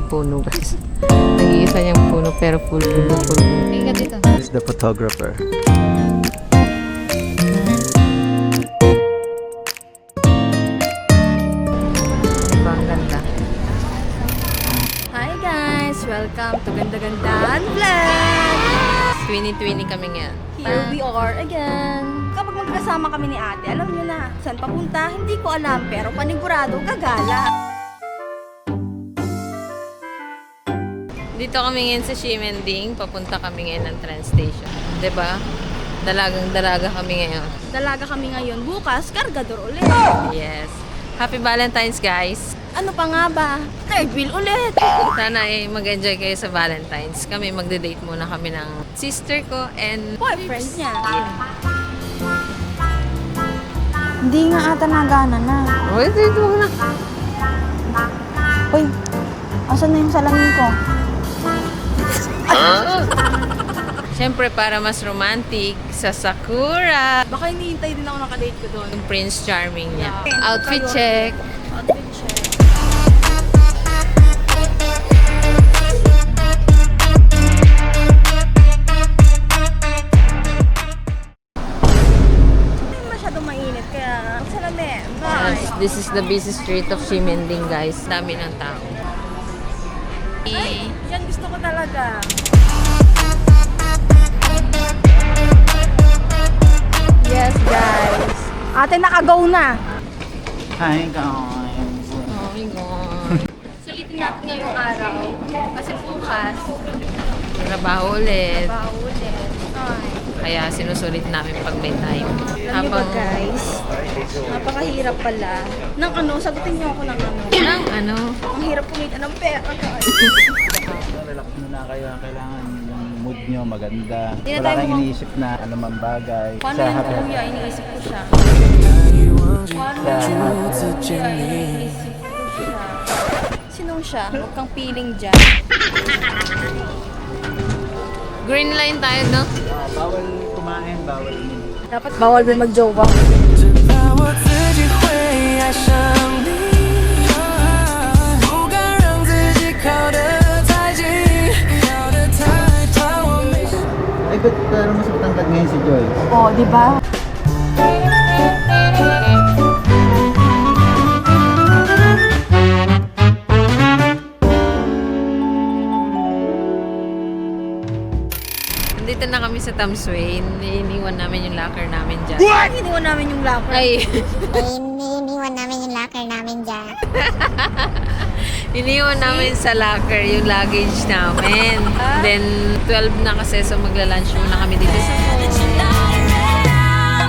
puno guys. Nag-iisa niyang puno pero full puno. Tingnan dito. This is the photographer. Diba ang ganda? Hi guys! Welcome to Ganda-Gandaan Vlog! 2020 kami ngayon. Here we are again. Kapag magkasama kami ni ate, alam niyo na, saan papunta? Hindi ko alam, pero panigurado, gagala. Dito kami ngayon sa Ximending. Papunta kami ngayon ng train station. Diba? Dalagang-dalaga kami ngayon. Dalaga kami ngayon, bukas, kargador ulit. Yes. Happy Valentine's guys! Ano pa nga ba? Third wheel ulit. Sana mag-enjoy kayo sa Valentine's. Kami magde-date muna kami ng sister ko and Boyfriend niya. Hindi nga ata nagana na. Uy, dito na. Uy, asan na yung salamin ko? Siyempre, para mas romantic, sa Sakura. Baka hinihintay din ako nakadate ko doon. Yung Prince Charming niya. Yeah. Outfit check. Outfit check. Hindi masyadong mainit, kaya salamin. Bye! This is the busy street of Ximending, guys. Dami ng tao. Ay, yan gusto ko talaga. Yes, guys. Ate, naka-go na. Hi guys! Oh my God. Sulitin natin ngayong araw. Kasi bukas, Trabaho ulit. baho ulit. Ay. Kaya sinusulit namin pag may time. Alam niyo ba, guys? Napakahirap pala. Nang ano, sagutin niyo ako ng ano. Nang ano? Ang hirap kumita ng pera, guys. Relax muna kayo. Kailangan yung mood nyo maganda. Hindi na Wala tayo kang mukhang- iniisip na anumang bagay. Paano Sa yan, happy- kuya? Iniisip ko siya. Paano Sa yan, happy- kuya? Iniisip ko siya. Sinong siya? Huwag kang piling dyan. Green line tayo, no? Bawal kumain, bawal uminom. Dapat bawal din mag-jowa. 直到我自己会爱上你，不敢让自己靠得太近，靠得太近，我没。 Ay, ba't parang mas matangkad ngayon si Joy? Oh, di ba? Nandito na kami sa Tamsway. Iniwan namin yung locker namin dyan. Iniwan namin yung locker. Ay, Iniwan namin yung locker namin dyan. iniwan namin sa locker yung luggage namin. Then, 12 na kasi, so magla-lunch muna kami dito sa mall.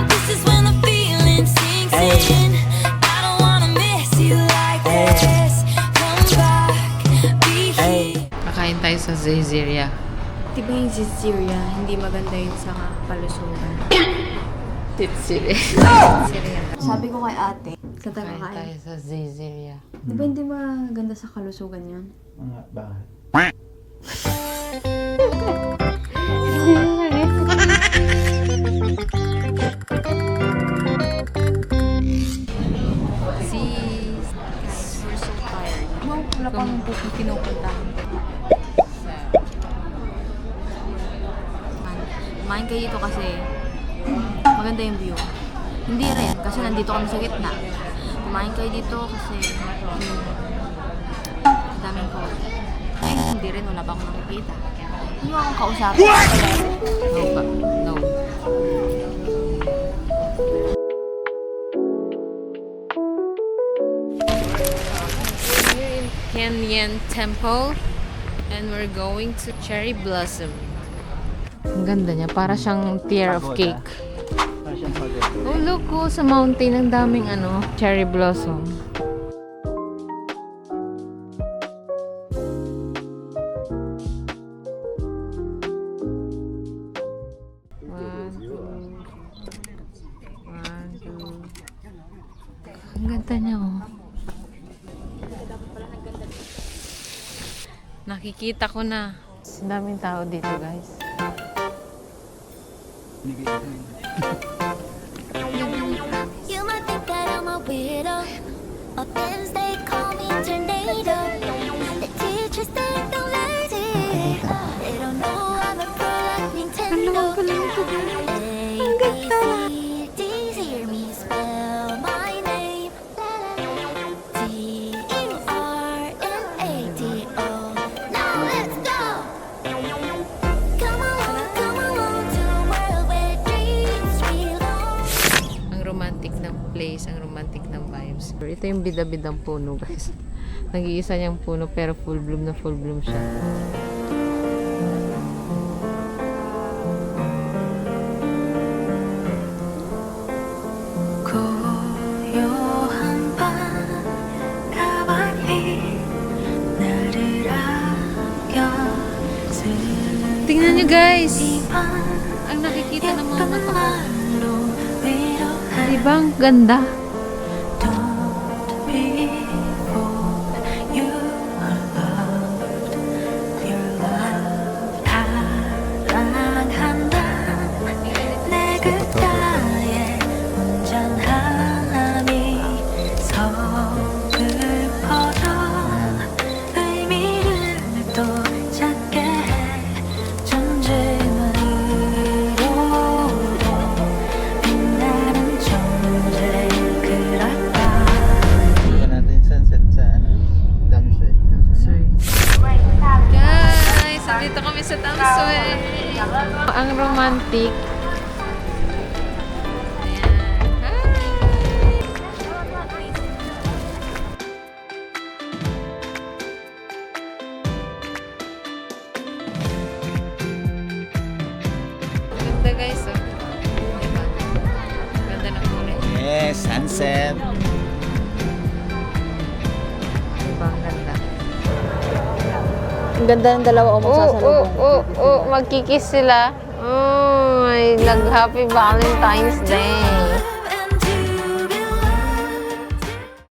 This is when the feeling sinks in. I don't wanna miss you like this. Come back, be here. Kakain tayo sa Zayzeria. Di ba yung Ziziria, hindi maganda yun sa kalusugan? Titsiri. Sabi ko kay ate, sa Kakain tayo tagakain. sa Zayzeria. Di ba hindi maganda sa kalusugan yun? Mga bakit? We're so tired. Wala pang pinupunta. Kumain kayo dito kasi maganda yung view. Hindi rin, kasi nandito kami sa gitna. Kumain kayo dito kasi daming ko. Ay, hindi rin, wala pa akong nakikita. Hindi mo akong kausapin. No pa. No. We're in Kenyan Temple and we're going to Cherry Blossom. Ang ganda niya. Para siyang tier of Pagoda. cake. Parang siyang pagod. Oh, look ko sa mountain. Ang daming cherry blossom. One, two. Ang ganda niya, oh. Nakikita ko na. Ang daming tao dito, guys. You might think that I'm a weirdo, or things they call me tornado. The teachers pala nito. ABCD, hear me spell my name. TURNATO. Now let's go. Come along to a world where dreams belong. Ang romantic ng place, ang romantic ng vibes. Ito yung bida-bidang puno, guys. Nag-iisa niyang puno pero full bloom na full bloom siya. 고요한 밤 가만히 나를 안겨 Tingnan niyo, guys! 슬리pan Ang nakikita ng mga mata ko. 말로 위로해 Diba? Ang ganda. Don't be fooled You are loved Your love 사랑한다 내 귓가에 온전함이 서글퍼져 의미를 또 찾게 해 존재만으로도 빛나는 존재 그럴까 Tingnan natin sunset sa Damsel. Guys, andito kami sa Tamsue. Ang romantic. Ayan. Hi! Ganda, guys, oh. Diba? Ganda ng kulay. Yes, sunset. Diba? Ang ganda. Ang ganda ng dalawa o magkikis sila. Oh, my nag-happy Valentine's Day.